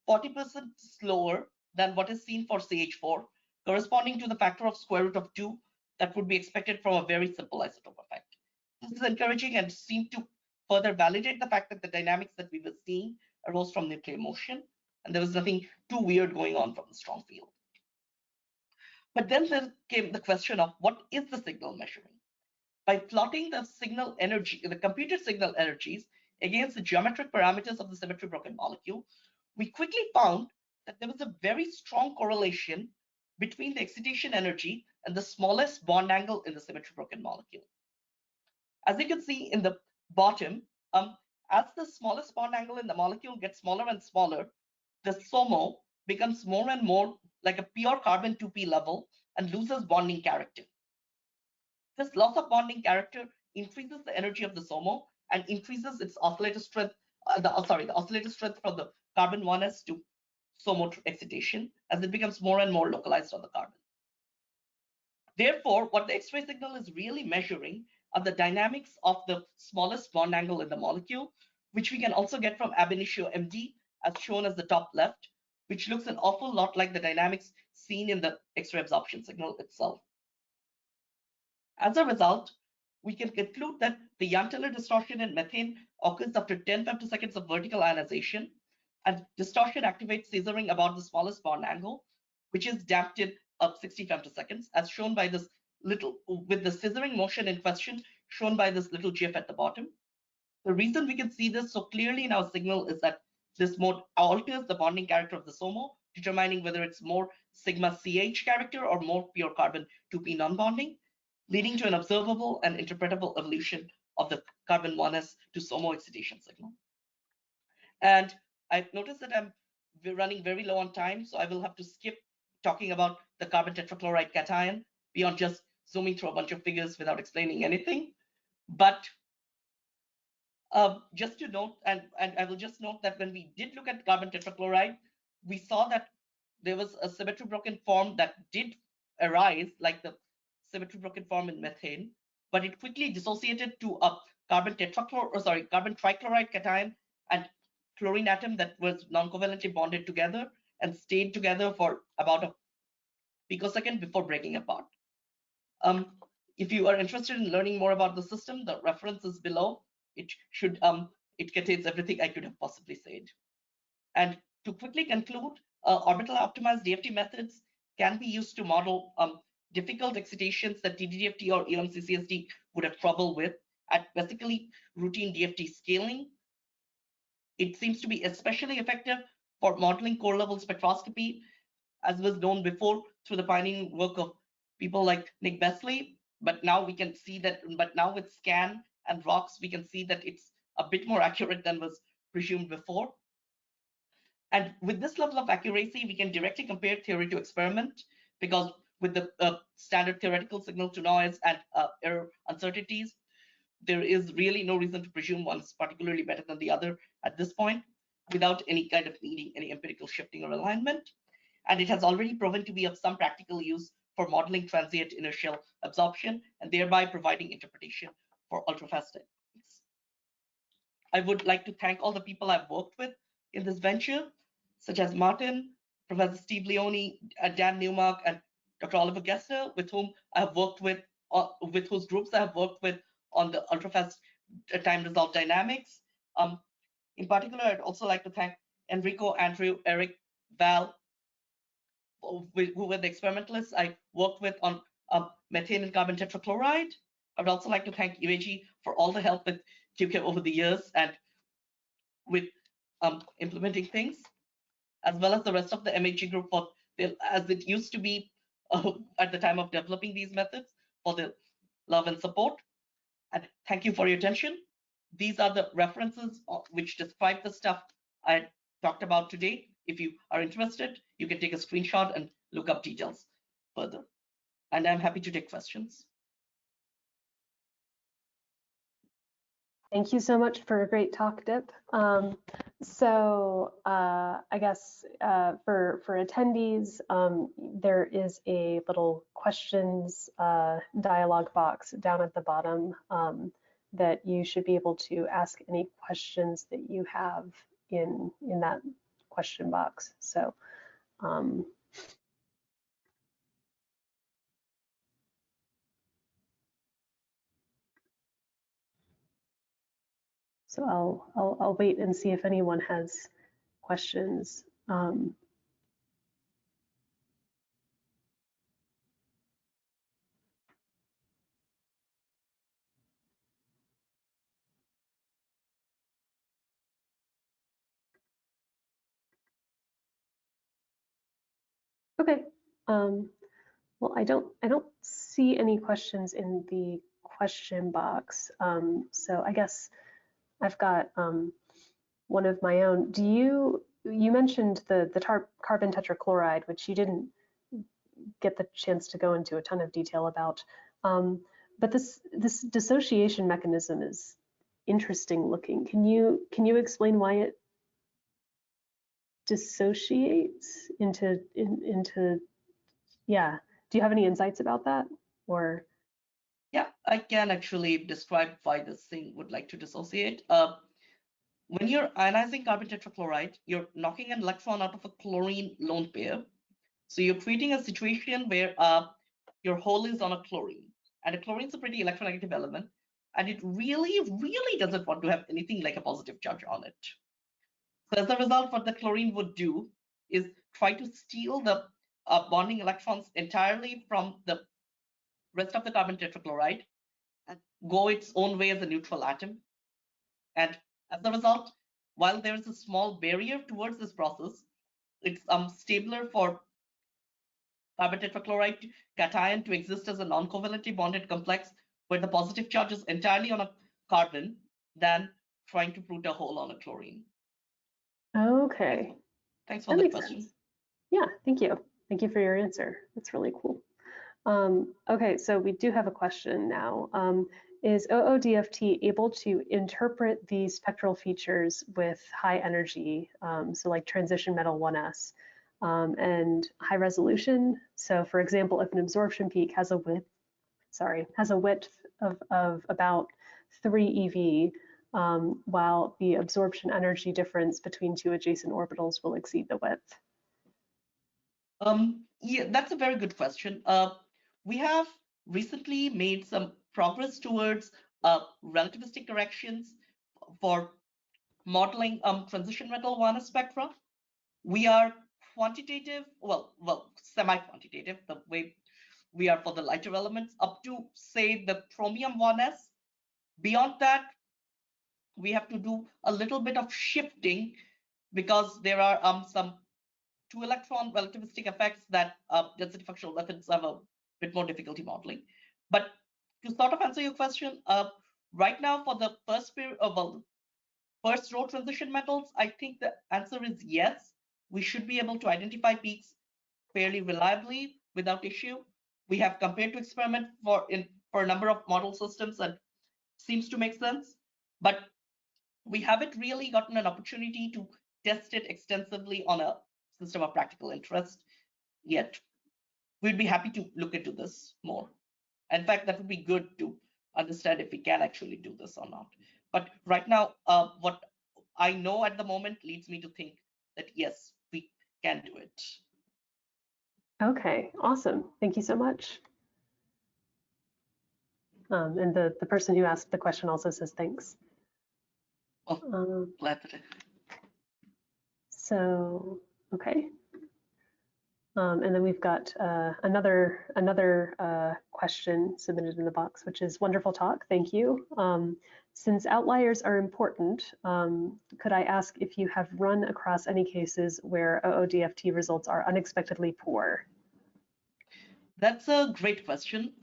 40% slower than what is seen for CH4, corresponding to the factor of square root of 2 that would be expected from a very simple isotope effect. This is encouraging and seemed to further validate the fact that the dynamics that we were seeing arose from nuclear motion, and there was nothing too weird going on from the strong field. But then there came the question of what is the signal measuring? By plotting the signal energy, the computed signal energies against the geometric parameters of the symmetry broken molecule, we quickly found that there was a very strong correlation between the excitation energy and the smallest bond angle in the symmetry broken molecule. As you can see in the bottom, as the smallest bond angle in the molecule gets smaller and smaller, the SOMO becomes more and more like a pure carbon 2p level and loses bonding character. This loss of bonding character increases the energy of the SOMO and increases its oscillator strength, the oscillator strength from the carbon 1s to SOMO excitation as it becomes more and more localized on the carbon. Therefore, what the X-ray signal is really measuring are the dynamics of the smallest bond angle in the molecule, which we can also get from ab initio MD as shown as the top left, which looks an awful lot like the dynamics seen in the X-ray absorption signal itself. As a result, we can conclude that the Young-Taylor distortion in methane occurs after 10 femtoseconds of vertical ionization, and distortion activates scissoring about the smallest bond angle, which is damped in up 60 femtoseconds, as shown by this little, with the scissoring motion in question, shown by this little GIF at the bottom. The reason we can see this so clearly in our signal is that this mode alters the bonding character of the SOMO, determining whether it's more sigma CH character or more pure carbon 2p non-bonding, leading to an observable and interpretable evolution of the carbon 1s to SOMO excitation signal. And I've noticed that I'm running very low on time, so I will have to skip talking about the carbon tetrachloride cation beyond just zooming through a bunch of figures without explaining anything. But just to note, and I will just note that when we did look at carbon tetrachloride, we saw that there was a symmetry broken form that did arise, like the symmetry broken form in methane, but it quickly dissociated to a carbon trichloride cation and chlorine atom that was non-covalently bonded together and stayed together for about a picosecond before breaking apart. If you are interested in learning more about the system, the reference is below. It contains everything I could have possibly said. And to quickly conclude, orbital optimized DFT methods can be used to model difficult excitations that TDDFT or ELMCCSD would have trouble with at basically routine DFT scaling. It seems to be especially effective for modeling core level spectroscopy, as was known before through the pioneering work of people like Nick Besley. But now we can see that, with SCAN and ROCks, we can see that it's a bit more accurate than was presumed before. And with this level of accuracy, we can directly compare theory to experiment, because with the standard theoretical signal to noise and error uncertainties, there is really no reason to presume one's particularly better than the other at this point, without any kind of needing any empirical shifting or alignment. And it has already proven to be of some practical use for modeling transient inertial absorption and thereby providing interpretation for ultrafast techniques. I would like to thank all the people I've worked with in this venture, such as Martin, Professor Steve Leone, Dan Newmark, and Dr. Oliver Gessner, with whom I have worked with whose groups I have worked with on the ultrafast time result dynamics. In particular, I'd also like to thank Enrico, Andrew, Eric, Val, who were the experimentalists I worked with on methane and carbon tetrachloride. I would also like to thank UAG for all the help with QChem over the years and with implementing things, as well as the rest of the MHG group for as it used to be at the time of developing these methods, for the love and support. And thank you for your attention. These are the references which describe the stuff I talked about today. If you are interested, you can take a screenshot and look up details further. And I'm happy to take questions. Thank you so much for a great talk, Dip. I guess for attendees, there is a little questions dialog box down at the bottom that you should be able to ask any questions that you have in that question box. So I'll wait and see if anyone has questions. Okay. Well, I don't see any questions in the question box. So I guess I've got one of my own. You mentioned the carbon tetrachloride, which you didn't get the chance to go into a ton of detail about. But this dissociation mechanism is interesting looking. Can you explain why it dissociates into yeah? Do you have any insights about that, or? Yeah, I can actually describe why this thing would like to dissociate. When you're ionizing carbon tetrachloride, you're knocking an electron out of a chlorine lone pair. So you're creating a situation where your hole is on a chlorine, and a chlorine is a pretty electronegative element, and it really, really doesn't want to have anything like a positive charge on it. So as a result, what the chlorine would do is try to steal the bonding electrons entirely from the rest of the carbon tetrachloride and go its own way as a neutral atom. And as a result, while there is a small barrier towards this process, it's stabler for carbon tetrachloride cation to exist as a non-covalently bonded complex where the positive charge is entirely on a carbon than trying to put a hole on a chlorine. Okay. Thanks for the question. Sense. Yeah, thank you. Thank you for your answer. That's really cool. Okay, so we do have a question now. Is OO-DFT able to interpret these spectral features with high energy, so like transition metal 1s? and high resolution. So for example, if an absorption peak has a width of about 3 eV, while the absorption energy difference between two adjacent orbitals will exceed the width? Yeah, that's a very good question. We have recently made some progress towards relativistic corrections for modeling transition metal 1 spectra. We are quantitative, well, semi-quantitative, the way we are for the lighter elements, up to say the chromium 1s. Beyond that, we have to do a little bit of shifting because there are some 2-electron relativistic effects that density functional methods have a bit more difficulty modeling. But to sort of answer your question, right now for the first row transition metals, I think the answer is yes. We should be able to identify peaks fairly reliably without issue. We have compared to experiment for a number of model systems and seems to make sense, but we haven't really gotten an opportunity to test it extensively on a system of practical interest yet. We'd be happy to look into this more. In fact, that would be good to understand if we can actually do this or not. But right now, what I know at the moment leads me to think that yes, we can do it. Okay, awesome. Thank you so much. And the person who asked the question also says thanks. Oh, glad that So, okay. And then we've got another question submitted in the box, which is wonderful talk. Thank you. Since outliers are important, could I ask if you have run across any cases where OO-DFT results are unexpectedly poor? That's a great question.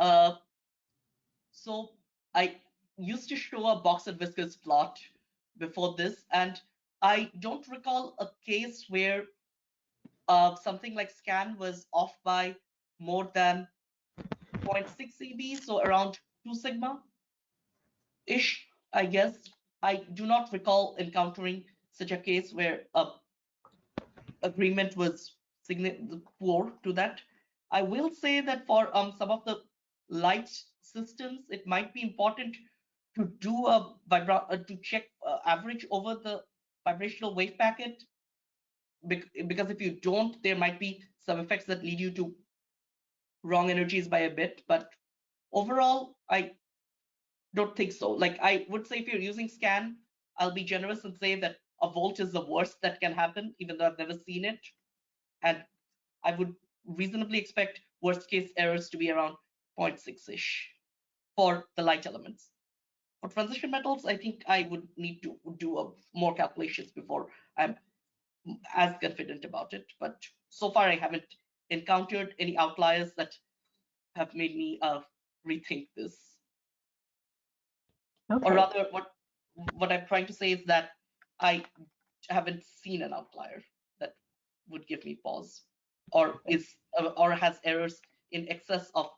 So I used to show a box and whiskers plot before this, and I don't recall a case where something like scan was off by more than 0.6 eV, so around 2 sigma-ish, I guess. I do not recall encountering such a case where agreement was poor to that. I will say that for some of the light systems, it might be important to do to check average over the vibrational wave packet, because if you don't, there might be some effects that lead you to wrong energies by a bit. But overall, I don't think so. Like, I would say if you're using scan, I'll be generous and say that a volt is the worst that can happen, even though I've never seen it. And I would reasonably expect worst case errors to be around 0.6-ish for the light elements. For transition metals, I think I would need to do more calculations before I'm as confident about it. But so far, I haven't encountered any outliers that have made me rethink this. Okay. Or rather, what I'm trying to say is that I haven't seen an outlier that would give me pause, or has errors in excess of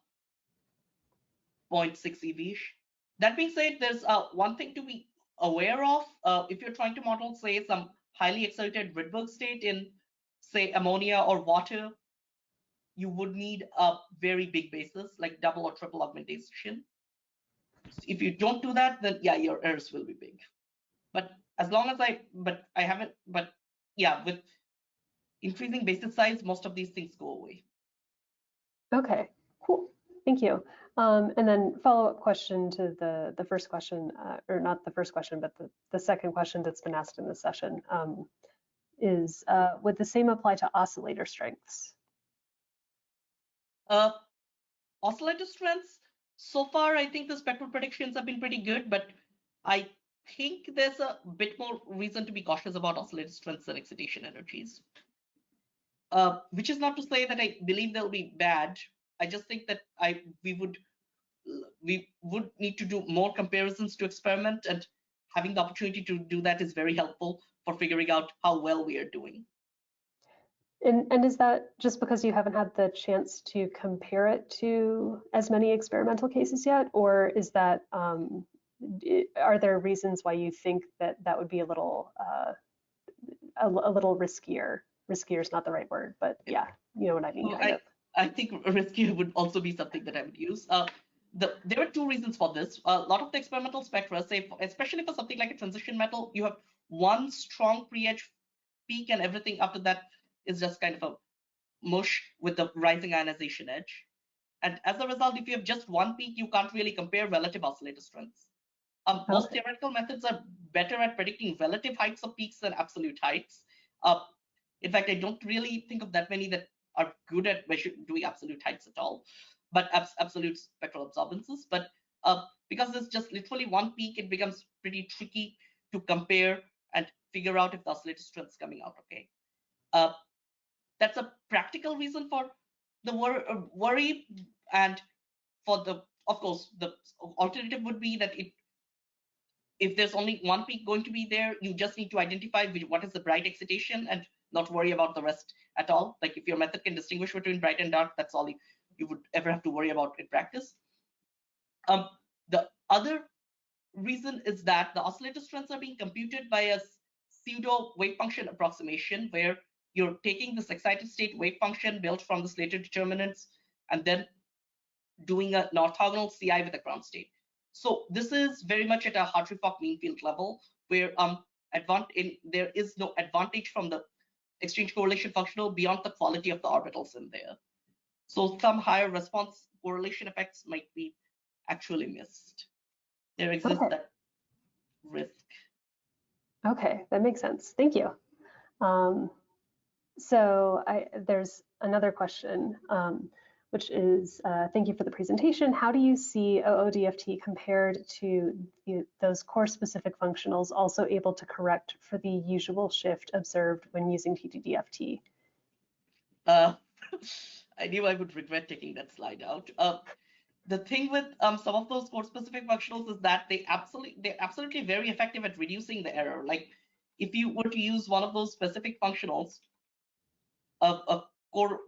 0.6 eV-ish. That being said, there's one thing to be aware of. If you're trying to model, say, some highly excited Rydberg state in, say, ammonia or water, you would need a very big basis, like double or triple augmentation. If you don't do that, then yeah, your errors will be big. But as long as yeah, with increasing basis size, most of these things go away. Okay, cool. Thank you. And then follow-up question to the first question, or not the first question, but the second question that's been asked in this session is, would the same apply to oscillator strengths? Oscillator strengths, so far, I think the spectral predictions have been pretty good, but I think there's a bit more reason to be cautious about oscillator strengths and excitation energies. Which is not to say that I believe they'll be bad. I just think that we would need to do more comparisons to experiment, and having the opportunity to do that is very helpful for figuring out how well we are doing. And is that just because you haven't had the chance to compare it to as many experimental cases yet, or is that are there reasons why you think that that would be a little riskier? riskier is not the right word, but yeah, you know what I mean, So kind of. I think riskier would also be something that I would use. There are two reasons for this. A lot of the experimental spectra, say, especially for something like a transition metal, you have one strong pre-edge peak and everything after that is just kind of a mush with the rising ionization edge. And as a result, if you have just one peak, you can't really compare relative oscillator strengths. Most theoretical methods are better at predicting relative heights of peaks than absolute heights. In fact, I don't really think of that many that are good at doing absolute heights at all, but absolute spectral absorbances. But because there's just literally one peak, it becomes pretty tricky to compare and figure out if the oscillator strength is coming out okay. That's a practical reason for the worry, and for the, of course, the alternative would be that if there's only one peak going to be there, you just need to identify what is the bright excitation and not worry about the rest at all. Like if your method can distinguish between bright and dark, that's all you would ever have to worry about in practice. The other reason is that the oscillator strengths are being computed by a pseudo wave function approximation, where you're taking this excited state wave function built from the Slater determinants and then doing a orthogonal CI with a ground state. So this is very much at a Hartree-Fock mean field level, where there is no advantage from the exchange correlation functional beyond the quality of the orbitals in there. So some higher response correlation effects might be actually missed. There exists that risk. Okay, that makes sense. Thank you. So there's another question, which is, thank you for the presentation. How do you see OO-DFT compared to those core-specific functionals also able to correct for the usual shift observed when using TDDFT? I knew I would regret taking that slide out. The thing with some of those core-specific functionals is that they're absolutely very effective at reducing the error. Like if you were to use one of those specific functionals, a core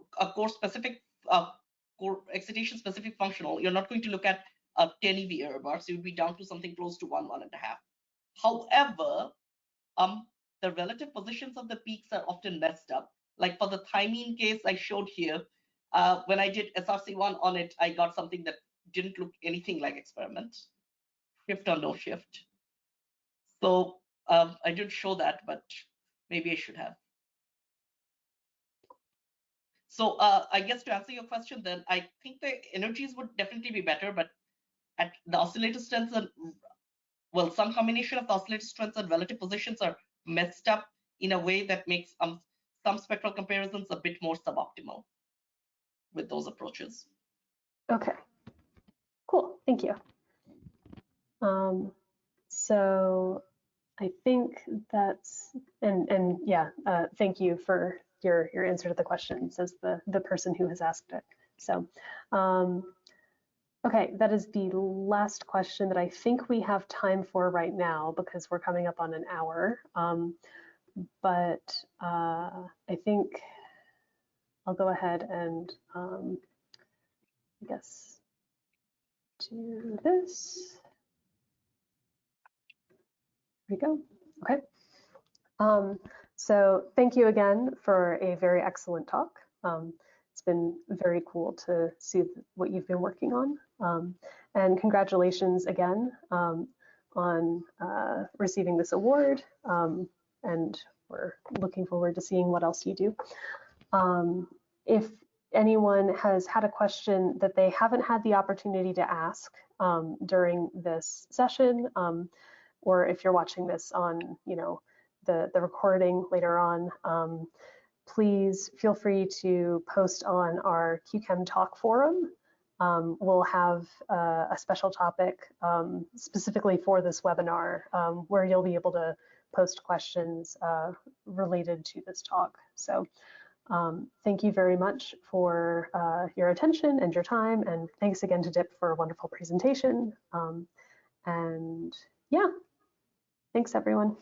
excitation specific functional, you're not going to look at 10 eV error bars. You would be down to something close to 1.5. However, the relative positions of the peaks are often messed up. Like for the thymine case I showed here, when I did SRC1 on it, I got something that didn't look anything like experiment, shift or no shift. So I didn't show that, but maybe I should have. So I guess to answer your question, then I think the energies would definitely be better, but at the oscillator strengths and, well, some combination of the oscillator strengths and relative positions are messed up in a way that makes some spectral comparisons a bit more suboptimal with those approaches. Okay, cool, thank you. So I think that's, and yeah, thank you for your answer to the questions as the person who has asked it. So, okay, that is the last question that I think we have time for right now because we're coming up on an hour. But I think I'll go ahead and I guess do this. Here we go. Okay. So thank you again for a very excellent talk. It's been very cool to see what you've been working on. And congratulations again on receiving this award. And we're looking forward to seeing what else you do. If anyone has had a question that they haven't had the opportunity to ask during this session, or if you're watching this on, the recording later on, please feel free to post on our QChem Talk forum. We'll have a special topic specifically for this webinar where you'll be able to post questions related to this talk. So thank you very much for your attention and your time, and thanks again to Dip for a wonderful presentation. And yeah, thanks everyone.